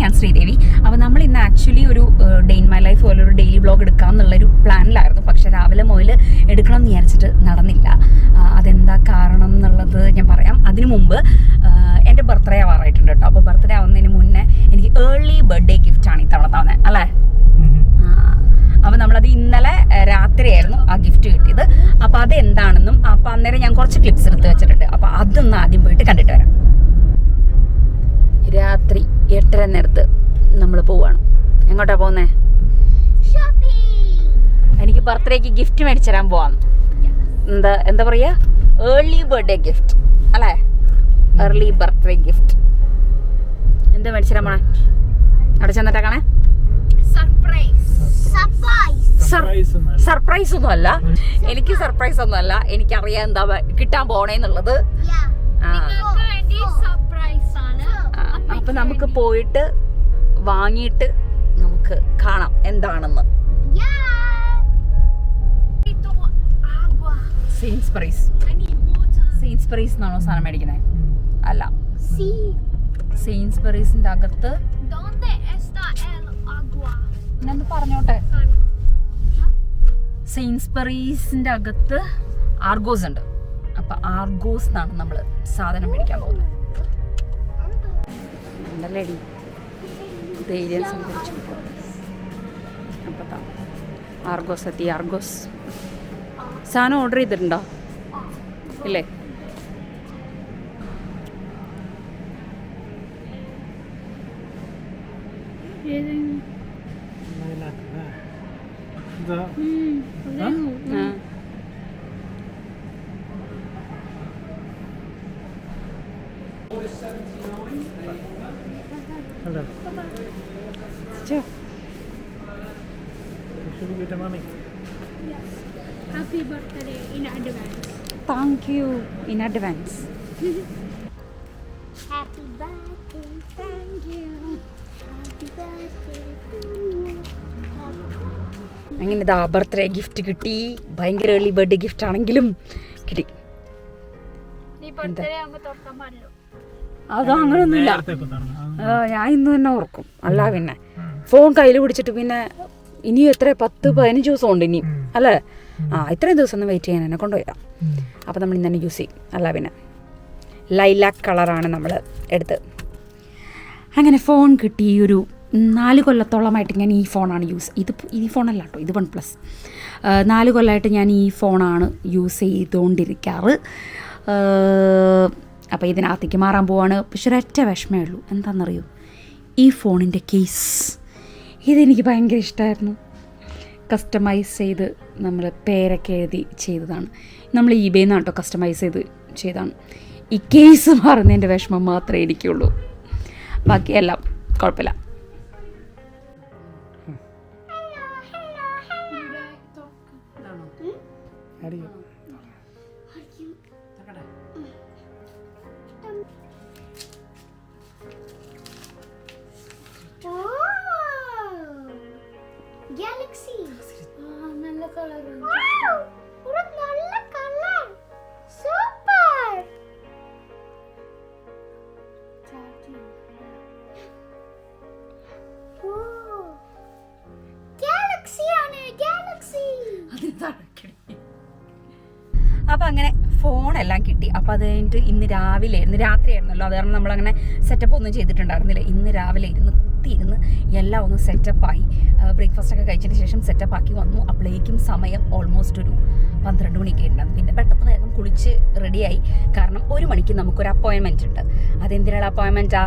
ഞാൻ ശ്രീദേവി. അപ്പോൾ നമ്മൾ ഇന്ന് ആക്ച്വലി ഒരു ഡേ ഇൻ മൈ ലൈഫ് പോലെ ഒരു ഡെയിലി വ്ളോഗ് എടുക്കാം എന്നുള്ളൊരു പ്ലാനിലായിരുന്നു. പക്ഷെ രാവിലെ മുതൽ എടുക്കണം എന്ന് വിചാരിച്ചിട്ട് നടന്നില്ല. അതെന്താ കാരണം എന്നുള്ളത് ഞാൻ പറയാം. അതിനു മുമ്പ് എൻ്റെ ബർത്ത്ഡേ ആവാറായിട്ടുണ്ട് കേട്ടോ. അപ്പോൾ ബർത്ത്ഡേ ആവുന്നതിന് മുന്നേ എനിക്ക് ഏർലി ബർത്ത്ഡേ ഗിഫ്റ്റാണ് ഇത്തവണ തന്നെ അല്ലേ. അപ്പോൾ നമ്മളത് ഇന്നലെ രാത്രിയായിരുന്നു ആ ഗിഫ്റ്റ് കിട്ടിയത്. അപ്പോൾ അതെന്താണെന്നും അപ്പോൾ അന്നേരം ഞാൻ കുറച്ച് ക്ലിപ്സ് എടുത്ത് വെച്ചിട്ടുണ്ട്. അപ്പോൾ അതൊന്ന് ആദ്യം പോയിട്ട് കണ്ടിട്ട് വരാം. രാത്രി 8:30 നേരത്ത് നമ്മൾ പോവാണ്. എങ്ങോട്ടാ പോകുന്നേ? എനിക്ക് ബർത്ത്ഡേക്ക് ഗിഫ്റ്റ് മേടിച്ചു തരാൻ പോവാം. എന്താ പറയാ, ഏർലി ബർത്ത്ഡേ ഗിഫ്റ്റ് അല്ലേ. ഏർലി ബർത്ത്ഡേ ഗിഫ്റ്റ് എന്താ മേടിച്ചു തരാൻ പോണേ? അവിടെ ചെന്നിട്ടേക്കണേ. സർപ്രൈസ് ഒന്നും അല്ല, എനിക്ക് സർപ്രൈസ് ഒന്നും അല്ല. എനിക്കറിയാം എന്താ കിട്ടാൻ പോണേന്നുള്ളത്. അപ്പൊ നമുക്ക് പോയിട്ട് വാങ്ങിയിട്ട് നമുക്ക് കാണാം എന്താണെന്ന്. സെയിൻസ്ബറീസ് എന്നാണോ സാധനം മേടിക്കുന്നത്? അല്ല, സെയിൻസ്ബറീസിന്റെ അകത്ത് ഞാൻ പറഞ്ഞോട്ടെ. സെയിൻസ്ബറീസിന്റെ അകത്ത് ആർഗോസ് ഉണ്ട്. അപ്പൊ ആർഗോസ് എന്നാണ് നമ്മള് സാധനം മേടിക്കാൻ പോകുന്നത്. ലേഡി ധൈര്യം സംഭരിച്ചു. അപ്പം ആർഗോസ് എത്തി. ആർഗോസ് സാധനം ഓർഡർ ചെയ്തിട്ടുണ്ടോ? ഇല്ലേ? Hello. Sure. Should we get a mommy? Yes. Happy birthday in advance. Thank you in advance. Happy birthday, thank you. Happy birthday to you. അങ്ങനെ ഇതാ ബർത്ത്ഡേ ഗിഫ്റ്റ് കിട്ടി. ഭയങ്കര ഏർലി ബർത്ത്ഡേ ഗിഫ്റ്റ് ആണെങ്കിലും കിട്ടി. അതോ അങ്ങനെയൊന്നുമില്ല. ഞാൻ ഇന്ന് തന്നെ ഓർക്കും. അല്ല പിന്നെ ഫോൺ കയ്യിൽ പിടിച്ചിട്ട് പിന്നെ ഇനിയും എത്ര 10-15 ദിവസം ഉണ്ട് ഇനിയും അല്ലേ. ഇത്രയും ദിവസം ഒന്ന് വെയിറ്റ് ചെയ്യാൻ എന്നെ കൊണ്ടുപോയാ. അപ്പം നമ്മൾ ഇന്ന് തന്നെ യൂസ് ചെയ്യും. അല്ല പിന്നെ ലൈലാക്ക് കളറാണ് നമ്മൾ എടുത്ത്. അങ്ങനെ ഫോൺ കിട്ടി. ഒരു 4 കൊല്ലത്തോളമായിട്ട് ഞാൻ ഈ ഫോണാണ് ഈ ഫോണല്ല കേട്ടോ, ഇത് OnePlus. 4 കൊല്ലമായിട്ട് ഞാൻ ഈ ഫോണാണ് യൂസ് ചെയ്തുകൊണ്ടിരിക്കാറ്. അപ്പോൾ ഇതിനകത്തേക്ക് മാറാൻ പോവാണ്. പക്ഷെ ഒരൊറ്റ വിഷമേ ഉള്ളൂ. എന്താണെന്നറിയോ, ഈ ഫോണിൻ്റെ കേസ് ഇതെനിക്ക് ഭയങ്കര ഇഷ്ടമായിരുന്നു. കസ്റ്റമൈസ് ചെയ്ത് നമ്മൾ പേരൊക്കെ എഴുതി ചെയ്തതാണ്. നമ്മൾ eBay നിന്നാണ് കേട്ടോ കസ്റ്റമൈസ് ചെയ്താണ്. ഈ കേസ് മാറുന്നതിൻ്റെ വിഷമം മാത്രമേ എനിക്കുള്ളൂ. ബാക്കിയെല്ലാം കുഴപ്പമില്ല. Galaxy. നല്ല കളർ. Wow! ഒരു നല്ല കളർ. സൂപ്പർ. ഓ. ഗാലക്സി ആണ്, ഗാലക്സി. അപ്പം അങ്ങനെ ഫോണെല്ലാം കിട്ടി. അപ്പം അത് കഴിഞ്ഞിട്ട് ഇന്ന് രാത്രിയായിരുന്നല്ലോ. അത് കാരണം നമ്മളങ്ങനെ സെറ്റപ്പ് ഒന്നും ചെയ്തിട്ടുണ്ടായിരുന്നില്ല. ഇന്ന് രാവിലെ ഇരുന്ന് എല്ലാം ഒന്ന് സെറ്റപ്പായി. ബ്രേക്ക്ഫാസ്റ്റൊക്കെ കഴിച്ചതിന് ശേഷം സെറ്റപ്പാക്കി വന്നു. അപ്പോഴേക്കും സമയം ഓൾമോസ്റ്റ് ഒരു 12 മണിയൊക്കെ ഉണ്ടായിരുന്നു. പിന്നെ പെട്ടെന്ന് വേഗം കുളിച്ച് റെഡിയായി. കാരണം 1 മണിക്ക് നമുക്കൊരു അപ്പോയിൻമെൻറ്റ് ഉണ്ട്. അതെന്തിനുള്ള അപ്പോയിൻമെൻറ്റാ?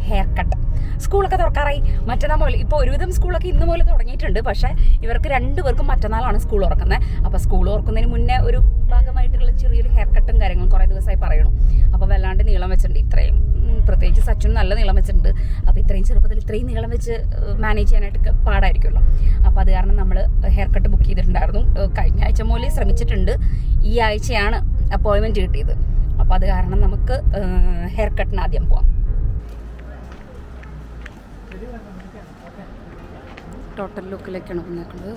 Hair cut. സ്കൂളൊക്കെ തുറക്കാറായി. മറ്റന്നാൾ മുതൽ ഇപ്പോൾ ഒരുവിധം സ്കൂളൊക്കെ ഇന്ന് മുതൽ തുടങ്ങിയിട്ടുണ്ട്. പക്ഷേ ഇവർക്ക് 2 പേർക്കും മറ്റന്നാളാണ് സ്കൂൾ തുറക്കുന്നത്. അപ്പോൾ സ്കൂൾ തുറക്കുന്നതിന് മുന്നേ ഒരു ഭാഗമായിട്ടുള്ള ചെറിയൊരു ഹെയർ കട്ടും കാര്യങ്ങളും കുറേ ദിവസമായി പറയണം. അപ്പോൾ വല്ലാണ്ട് നീളം വെച്ചിട്ടുണ്ട്. ഇത്രയും പ്രത്യേകിച്ച് സച്ചിൻ നല്ല നീളം വെച്ചിട്ടുണ്ട്. അപ്പോൾ ഇത്രയും ചെറുപ്പത്തിൽ ഇത്രയും നീളം വെച്ച് മാനേജ് ചെയ്യാനായിട്ട് പാടായിരിക്കുമല്ലോ. അപ്പോൾ അത് കാരണം നമ്മൾ ഹെയർ കട്ട് ബുക്ക് ചെയ്തിട്ടുണ്ടായിരുന്നു. കഴിഞ്ഞ ആഴ്ച മുതലേ ശ്രമിച്ചിട്ടുണ്ട്. ഈ ആഴ്ചയാണ് അപ്പോയിൻമെൻറ്റ് കിട്ടിയത്. അപ്പോൾ അത് കാരണം നമുക്ക് ഹെയർ കട്ടിന് ആദ്യം പോവാം. ടോട്ടൽ ലുക്കിലേക്കാണ് വന്നേക്കുന്നത്.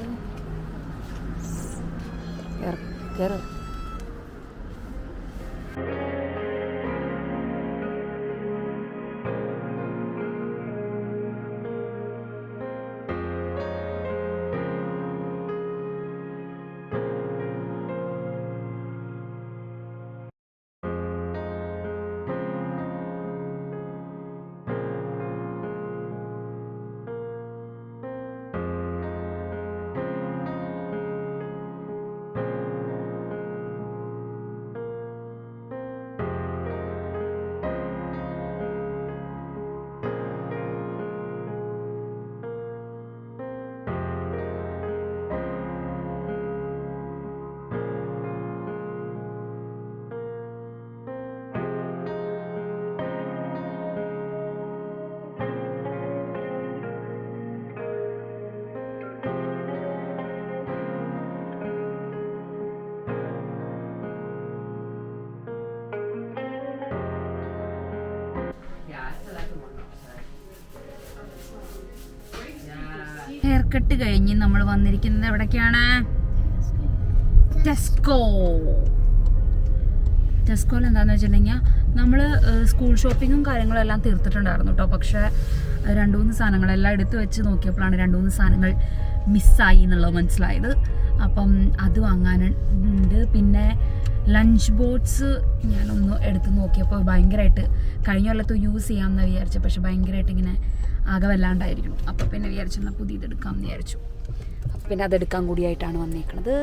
കയറ്. കട്ട് കഴിഞ്ഞ് നമ്മൾ വന്നിരിക്കുന്നത് എവിടേക്കാണ്? ടെസ്കോയിൽ എന്താണെന്ന് വെച്ചിട്ടുണ്ടെങ്കിൽ നമ്മൾ സ്കൂൾ ഷോപ്പിങ്ങും കാര്യങ്ങളും എല്ലാം തീർത്തിട്ടുണ്ടായിരുന്നു കേട്ടോ. പക്ഷേ 2-3 സാധനങ്ങളെല്ലാം എടുത്ത് വെച്ച് നോക്കിയപ്പോഴാണ് 2-3 സാധനങ്ങൾ മിസ്സായി എന്നുള്ളത് മനസ്സിലായത്. അപ്പം അത് വാങ്ങാനുണ്ട്. പിന്നെ ലഞ്ച് ബോക്സ് ഞാനൊന്ന് എടുത്ത് നോക്കിയപ്പോൾ ഭയങ്കരമായിട്ട് കഴിഞ്ഞ കൊല്ലത്ത് യൂസ് ചെയ്യാമെന്ന് വിചാരിച്ചു. പക്ഷെ ഭയങ്കരമായിട്ട് ഇങ്ങനെ ആകെ വല്ലാണ്ടായിരിക്കണം. അപ്പോൾ പിന്നെ വിചാരിച്ചെന്നാൽ പുതിയതെടുക്കാമെന്ന് വിചാരിച്ചു. അപ്പം പിന്നെ അതെടുക്കാൻ കൂടിയായിട്ടാണ് വന്നേക്കണത്.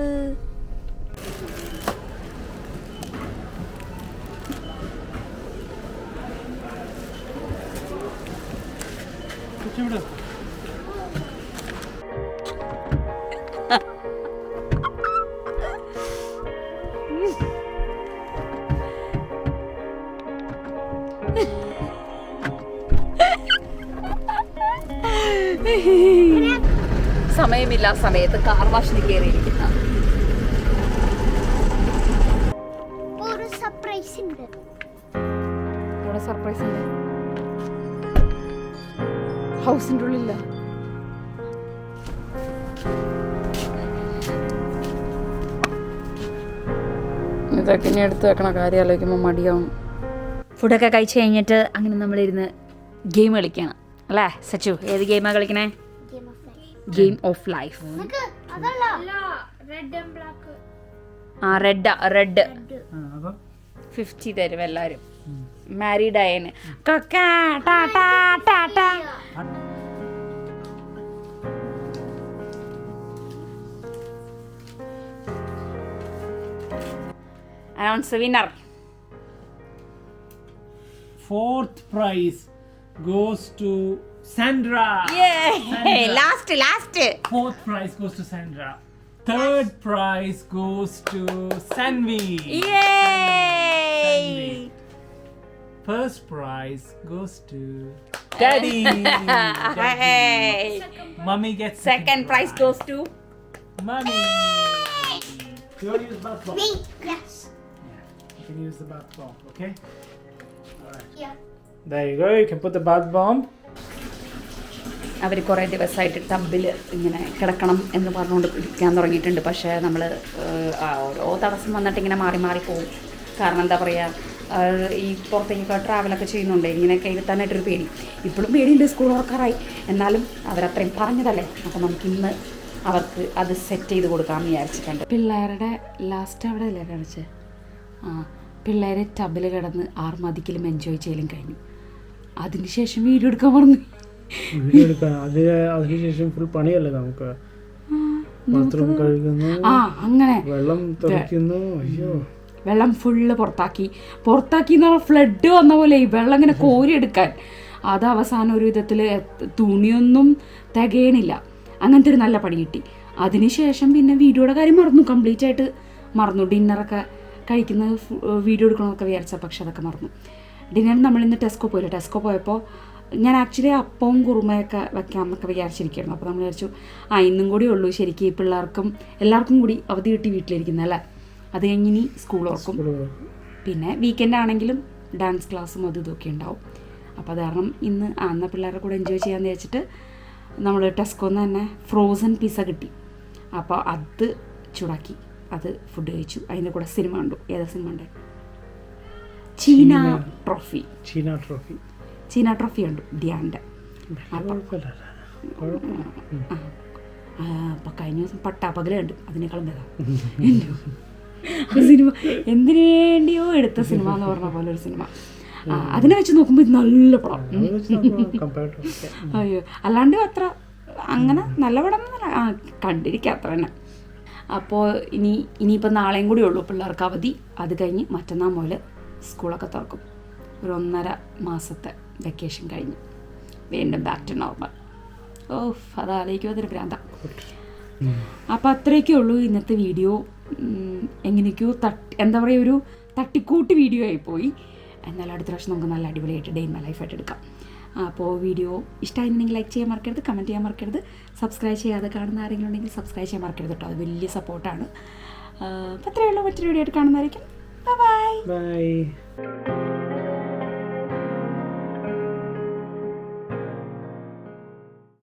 സമയമില്ല സമയത്ത് കാർ വാഷിന് കയറിയിരിക്കുന്ന ഒരു സർപ്രൈസ് ഉണ്ട്. ഇവിടെ സർപ്രൈസ് ഉണ്ട്. ഹൗസിൻ്റെ ഉള്ളില്ല. ഇതൊക്കെ ഇനി എടുത്ത് വെക്കണ കാര്യം ആലോചിക്കുമ്പോൾ മടിയാവും. ഫുഡൊക്കെ കഴിച്ച് കഴിഞ്ഞിട്ട് അങ്ങനെ നമ്മളിരുന്ന് ഗെയിം കളിക്കണം അല്ലേ സച്ചു? ഏത് ഗെയിമാണ് കളിക്കണേ? Game of life. ആ റെഡ് 50 തരും എല്ലാവരും. മാരീഡ് ആയന് announce the winner. 4th prize goes to Sandra. Yay! Sandra. Last. 4th prize goes to Sandra. 3rd prize goes to Sanvi. Yay! First prize goes to Daddy. Hey! Mummy gets Second prize goes to Mummy. You want to use bath bomb? Me, yes. You can use the bath bomb, okay? Alright. Yeah. There you go. You can put the bath bomb. അവർ കുറേ ദിവസമായിട്ട് ടബിൽ ഇങ്ങനെ കിടക്കണം എന്ന് പറഞ്ഞുകൊണ്ട് ഇരിക്കാൻ തുടങ്ങിയിട്ടുണ്ട്. പക്ഷേ നമ്മൾ ഓരോ തടസ്സം വന്നിട്ട് ഇങ്ങനെ മാറി മാറി പോകും. കാരണം എന്താ പറയുക, ഈ പുറത്തേക്കൊക്കെ ട്രാവലൊക്കെ ചെയ്യുന്നുണ്ട്. ഇങ്ങനെയൊക്കെ ഇരുത്താനായിട്ടൊരു പേടി. ഇപ്പോഴും പേടിയുണ്ട്, സ്കൂൾ തുറക്കാറായി. എന്നാലും അവരത്രയും പറഞ്ഞതല്ലേ, അപ്പോൾ നമുക്കിന്ന് അവർക്ക് അത് സെറ്റ് ചെയ്ത് കൊടുക്കാമെന്ന് വിചാരിച്ചിട്ടുണ്ട്. പിള്ളേരുടെ ലാസ്റ്റ് അവിടെ അല്ലേ കാണിച്ചത്? പിള്ളേർ ടബിൽ കിടന്ന് ആർമതിക്കലും എൻജോയ് ചെയ്യലും കഴിഞ്ഞു. അതിനുശേഷം വീഡിയോ എടുക്കാൻ പറഞ്ഞു. വീഡിയോ എടുക്കാൻ അതിനുശേഷം ഫുൾ പണിയല്ലേ നമുക്ക്. ബാത്റൂം കഴുകുന്നു, അങ്ങനെ വെള്ളം തെറിക്കുന്നു. അയ്യോ, വെള്ളം ഫുള്ള് പുറത്താക്കി എന്ന് പറഞ്ഞാൽ ഫ്ലഡ് വന്ന പോലെ ഈ വെള്ളം ഇങ്ങനെ കോരിയെടുക്കാൻ. അത് അവസാനം ഒരു വിധത്തിൽ തുണിയൊന്നും തികയണില്ല. അങ്ങനത്തെ ഒരു നല്ല പണി കിട്ടി. അതിനുശേഷം പിന്നെ വീഡിയോയുടെ കാര്യം മറന്നു, കംപ്ലീറ്റ് ആയിട്ട് മറന്നു. ഡിന്നറൊക്കെ കഴിക്കുന്ന വീഡിയോ എടുക്കണമെന്നൊക്കെ വിചാരിച്ചാൽ പക്ഷെ അതൊക്കെ മറന്നു. ഡിന്നറിന് നമ്മളിന്ന് ടെസ്കോ പോയില്ല. ടെസ്കോ പോയപ്പോൾ ഞാൻ ആക്ച്വലി അപ്പവും കുറുമയൊക്കെ വെക്കാമെന്നൊക്കെ വിചാരിച്ചിരിക്കുകയായിരുന്നു. അപ്പോൾ നമ്മൾ വിചാരിച്ചു ഇന്നും കൂടി ഉള്ളൂ ശരിക്കും ഈ പിള്ളേർക്കും എല്ലാവർക്കും കൂടി അവധി കിട്ടി വീട്ടിലിരിക്കുന്നതല്ലേ. അത് കഴിഞ്ഞ് ഇനി സ്കൂൾ ഓർക്കും. പിന്നെ വീക്കെൻഡ് ആണെങ്കിലും ഡാൻസ് ക്ലാസ്സും അതും ഇതൊക്കെ ഉണ്ടാവും. അപ്പോൾ അത് കാരണം ഇന്ന് അന്ന പിള്ളേരുടെ കൂടെ എൻജോയ് ചെയ്യാമെന്ന് വെച്ചിട്ട് നമ്മൾ ടെസ്കോന്ന് തന്നെ ഫ്രോസൺ പിസ്സ കിട്ടി. അപ്പോൾ അത് ചൂടാക്കി അത് ഫുഡ് കഴിച്ചു. അതിൻ്റെ കൂടെ സിനിമ കണ്ടു. ഏതാ സിനിമ ഉണ്ട്? ചീന ട്രോഫി കണ്ടു ധ്യാൻ്റെ. അപ്പോൾ കഴിഞ്ഞ ദിവസം പട്ടാപ്പകൽ കണ്ടു. അതിനേക്കാളും ഭേദം സിനിമ എന്തിനു വേണ്ടിയോ എടുത്ത സിനിമ എന്ന് പറഞ്ഞ പോലെ ഒരു സിനിമ. അതിനെ വെച്ച് നോക്കുമ്പോൾ ഇത് നല്ല പടം. അയ്യോ, അല്ലാണ്ട് അത്ര അങ്ങനെ നല്ല പടം കണ്ടിരിക്കുക അത്ര തന്നെ. അപ്പോൾ ഇനിയിപ്പോൾ നാളെയും കൂടി ഉള്ളൂ പിള്ളേർക്ക് അവധി. അത് കഴിഞ്ഞ് മറ്റന്നാൾ മുതൽ സ്കൂളൊക്കെ തുറക്കും. ഒരു 1.5 മാസത്തെ വെക്കേഷൻ കഴിഞ്ഞ് വീണ്ടും ബാക്ക് ടു നോർമൽ. അതാലോചിക്കുമ്പോൾ അതൊരു ഭ്രാന്ത. അപ്പോൾ അത്രയൊക്കെ ഉള്ളൂ ഇന്നത്തെ വീഡിയോ. എങ്ങനെയൊക്കെയോ എന്താ പറയുക, ഒരു തട്ടിക്കൂട്ട് വീഡിയോ ആയിപ്പോയി. എന്നാൽ അടുത്ത പ്രാവശ്യം നമുക്ക് നല്ല അടിപൊളിയായിട്ട് ഡേ ഇൻ മൈ ലൈഫായിട്ട് എടുക്കാം. അപ്പോൾ വീഡിയോ ഇഷ്ടമായിരുന്നെങ്കിൽ ലൈക്ക് ചെയ്യാൻ മറക്കരുത്, കമൻറ്റ് ചെയ്യാൻ മറക്കരുത്. സബ്സ്ക്രൈബ് ചെയ്യാതെ കാണുന്ന ആരെങ്കിലും ഉണ്ടെങ്കിൽ സബ്സ്ക്രൈബ് ചെയ്യാൻ മറക്കരുത് കേട്ടോ. അത് വലിയ സപ്പോർട്ടാണ്. അപ്പോൾ അത്രയേ ഉള്ളൂ. മറ്റൊരു വീഡിയോ ആയിട്ട് കാണുന്നതായിരിക്കും. ബൈ.